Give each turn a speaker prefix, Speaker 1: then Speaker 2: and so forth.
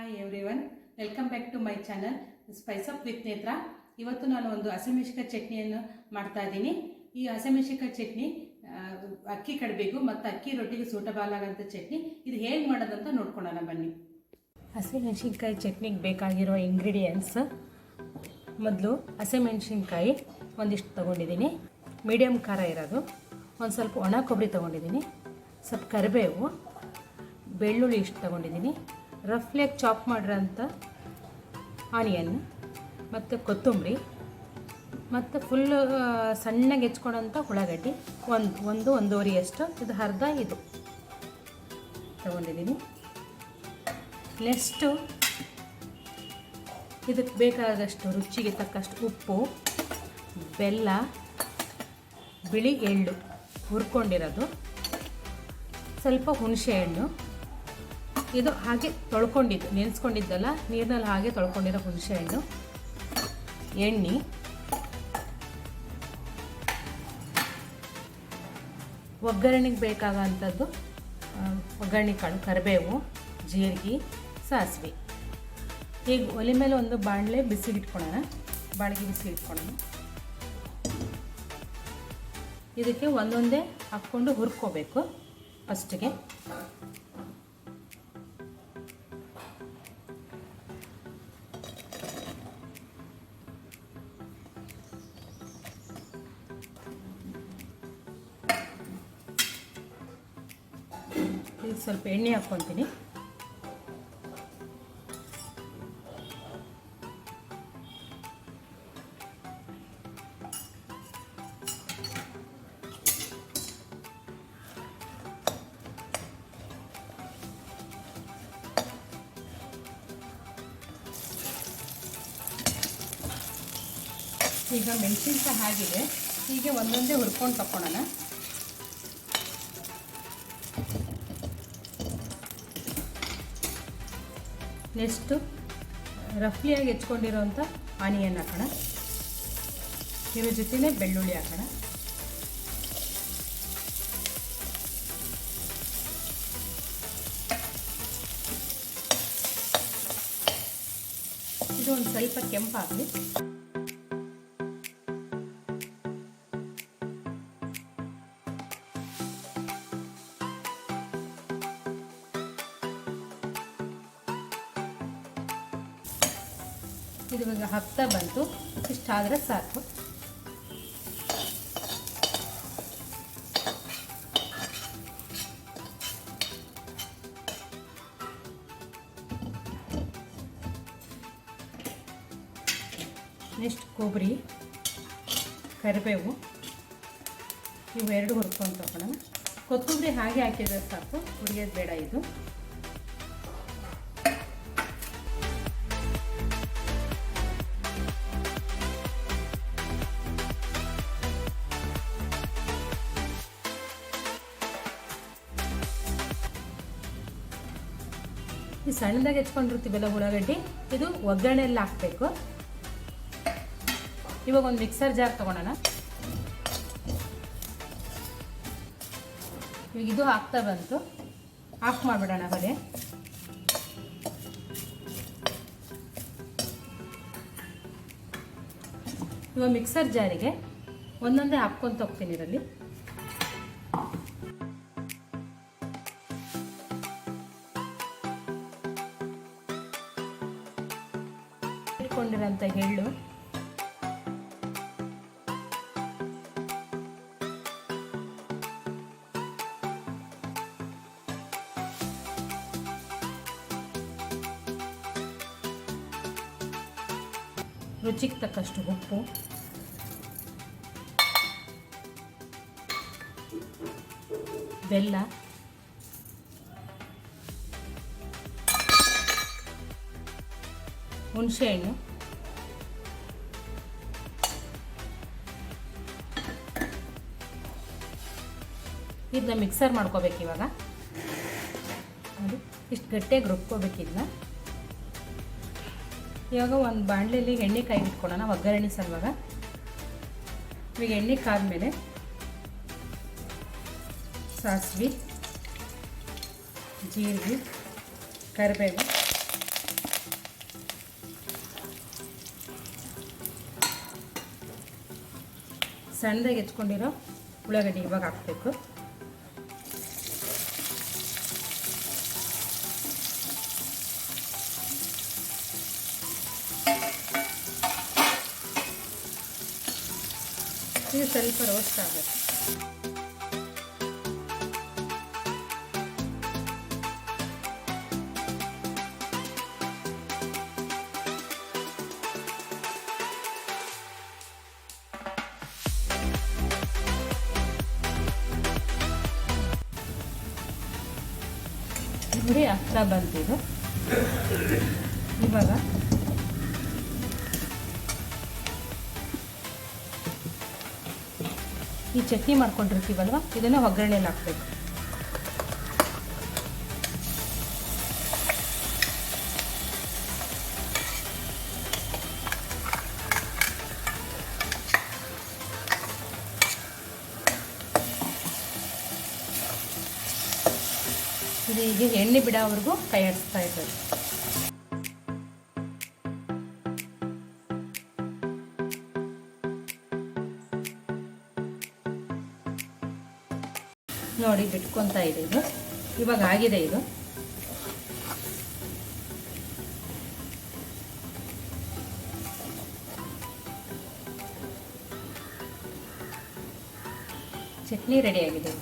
Speaker 1: Hi everyone, welcome back to my channel spice up with Netra. ಇವತ್ತು ನಾನು ಒಂದು ಹಸಿಮೆಣಸಿನಕಾಯಿ ಚಟ್ನಿಯನ್ನು ಮಾಡ್ತಾ ಇದ್ದೀನಿ. ಈ ಹಸಿಮೆಣಸಿನಕಾಯಿ ಚಟ್ನಿ ಅಕ್ಕಿ ಕಡಬೇಕು ಮತ್ತು ಅಕ್ಕಿ ರೊಟ್ಟಿಗೆ ಸೂಟಬಲ್ ಆಗೋಂಥ ಚಟ್ನಿ. ಇದು ಹೇಗೆ ಮಾಡೋದಂತ ನೋಡ್ಕೊಳ್ಳೋಣ ಬನ್ನಿ. ಹಸಿಮೆಣಸಿನಕಾಯಿ ಚಟ್ನಿಗೆ ಬೇಕಾಗಿರೋ ಇಂಗ್ರೀಡಿಯೆಂಟ್ಸ್: ಮೊದಲು ಹಸಿಮೆಣಸಿನಕಾಯಿ ಒಂದಿಷ್ಟು ತೊಗೊಂಡಿದ್ದೀನಿ, ಮೀಡಿಯಮ್ ಖಾರ ಇರೋದು. ಒಂದು ಸ್ವಲ್ಪ ಒಣ ಕೊಬ್ಬರಿ ತೊಗೊಂಡಿದ್ದೀನಿ, ಸ್ವಲ್ಪ ಕರಿಬೇವು, ಬೆಳ್ಳುಳ್ಳಿ ಇಷ್ಟು ತೊಗೊಂಡಿದ್ದೀನಿ, ರಫ್ಲಿಯಾಗಿ ಚಾಪ್ ಮಾಡಿರೋಂಥ ಆನಿಯನ್ ಮತ್ತು ಕೊತ್ತಂಬರಿ ಮತ್ತು ಫುಲ್ ಸಣ್ಣಗೆ ಹೆಚ್ಕೊಳೋಂಥ ಉಳ್ಳಾಗಡ್ಡಿ ಒಂದೂವರೆ ಅಷ್ಟು, ಇದು ಅರ್ಧ ಇದು ತೊಗೊಂಡಿದ್ದೀನಿ. ನೆಕ್ಸ್ಟು ಇದಕ್ಕೆ ಬೇಕಾದಷ್ಟು ರುಚಿಗೆ ತಕ್ಕಷ್ಟು ಉಪ್ಪು, ಬೆಲ್ಲ, ಬಿಳಿ ಎಳ್ಳು ಹುರ್ಕೊಂಡಿರೋದು, ಸ್ವಲ್ಪ ಹುಣಸೆಹಣ್ಣು, ಇದು ಹಾಗೆ ತೊಳ್ಕೊಂಡಿದ್ದು ನೆನೆಸ್ಕೊಂಡಿದ್ದಲ್ಲ, ನೀರಿನಲ್ಲಿ ಹಾಗೆ ತೊಳ್ಕೊಂಡಿರೋ ಹುಣಸೆಹಣ್ಣು, ಎಣ್ಣೆ, ಒಗ್ಗರಣೆಗೆ ಬೇಕಾಗೋಂಥದ್ದು ಒಗ್ಗರಣೆ ಕಾಳು, ಕರಿಬೇವು, ಜೀರಿಗೆ, ಸಾಸಿವೆ. ಈಗ ಒಲೆ ಮೇಲೆ ಒಂದು ಬಾಣಲೆ ಬಿಸಿ ಇಟ್ಕೊಳ್ಳೋಣ. ಇದಕ್ಕೆ ಒಂದೊಂದೇ ಹಾಕ್ಕೊಂಡು ಹುರ್ಕೋಬೇಕು. ಫಸ್ಟಿಗೆ ಈಗ ಸ್ವಲ್ಪ ಎಣ್ಣೆ ಹಾಕ್ಕೊತೀನಿ. ಈಗ ಮೆಣಸಿನ್ಕಾಯಿ ಆಗಿದೆ, ಹೀಗೆ ಒಂದೊಂದೇ ಹುರ್ಕೊಂಡು ತಗೊಳ್ಳೋಣ. ನೆಕ್ಸ್ಟು ರಫ್ಲಿಯಾಗಿ ಹೆಚ್ಕೊಂಡಿರೋಂಥ ಆನಿಯನ್ ಹಾಕೋಣ. ಇದ್ರ ಜೊತೆನೇ ಬೆಳ್ಳುಳ್ಳಿ ಹಾಕೋಣ. ಇದು ಒಂದು ಸ್ವಲ್ಪ ಕೆಂಪಾಗಲಿ. ಇದು ಇವಾಗ ಹಪ್ತಾ ಬಂತು, ಇಷ್ಟಾದರೆ ಸಾಕು. ನೆಕ್ಸ್ಟ್ ಕೊಬ್ಬರಿ, ಕರಿಬೇವು ಇವೆರಡು ಹುರ್ಕೊಂಡು ತಗೊಳ್ಳೋಣ. ಕೊತ್ತಂಬರಿ ಹಾಗೆ ಹಾಕಿದ್ರೆ ಸಾಕು, ಹುರಿಯೋದು ಬೇಡ. ಇದು ಈ ಸಣ್ಣದಾಗಿ ಹೆಚ್ಕೊಂಡಿರ್ತೀವಲ್ಲ ಉಳ್ಳಾಗಡ್ಡಿ, ಇದು ಒಗ್ಗರಣೆಯಲ್ಲಿ ಹಾಕಬೇಕು. ಇವಾಗ ಒಂದು ಮಿಕ್ಸರ್ ಜಾರ್ ತೊಗೊಳೋಣ. ಇವಾಗ ಇದು ಹಾಕ್ತಾ ಬಂತು, ಆಫ್ ಮಾಡಿಬಿಡೋಣ ಹೊರೆ. ಇವಾಗ ಮಿಕ್ಸರ್ ಜಾರಿಗೆ ಒಂದೊಂದೇ ಹಾಕ್ಕೊಂತ ಹೋಗ್ತೀನಿ. ಇದರಲ್ಲಿ ಇಟ್ಕೊಂಡಿರೋಂಥ ಎಳ್ಳು, ರುಚಿಗೆ ತಕ್ಕಷ್ಟು ಉಪ್ಪು, ಬೆಲ್ಲ, ಹುಣಸೆಹಣ್ಣು, ಇದನ್ನ ಮಿಕ್ಸರ್ ಮಾಡ್ಕೋಬೇಕು. ಇವಾಗ ಅದು ಇಷ್ಟು ಗಟ್ಟಿಯಾಗಿ ರುಬ್ಕೋಬೇಕು. ಇದನ್ನ ಇವಾಗ ಒಂದು ಬಾಣಲೆಯಲ್ಲಿ ಎಣ್ಣೆ ಕಾಯಿ ಇಟ್ಕೊಳ್ಳೋಣ ಒಗ್ಗರಣೆ ಸಲುವಾಗ. ಇವಾಗ ಎಣ್ಣೆ ಕಾದ್ಮೇಲೆ ಸಾಸಿವೆ, ಜೀರಿಗೆ, ಕರಿಬೇವು, ಸಣ್ಣದಾಗಿ ಹೆಚ್ಕೊಂಡಿರೋ ಉಳ್ಳಾಗಡ್ಡಿ ಇವಾಗ ಹಾಕಬೇಕು. ಇದು ಸ್ವಲ್ಪ ರೋಸ್ಟ್ ಆಗುತ್ತೆ. ನೋಡಿ ಹತ್ರ ಬಂತಿದ್ದು. ಇವಾಗ ಈ ಚಟ್ನಿ ಮಾಡ್ಕೊಂಡಿರ್ತೀವಲ್ವ, ಇದನ್ನು ಒಗ್ಗರಣೆಯಲ್ಲಿ ಹಾಕಬೇಕು. ಇದು ಹೀಗೆ ಎಣ್ಣೆ ಬಿಡೋವರೆಗೂ ಕೈ ಆಡಿಸ್ತಾ ಇದ್ದಾರೆ. ನೋಡಿ ಬಿಟ್ಕೊತಾ ಇದೆ ಇದು. ಇವಾಗ ಆಗಿದೆ ಇದು. ಚಟ್ನಿ ರೆಡಿ ಆಗಿದೆ.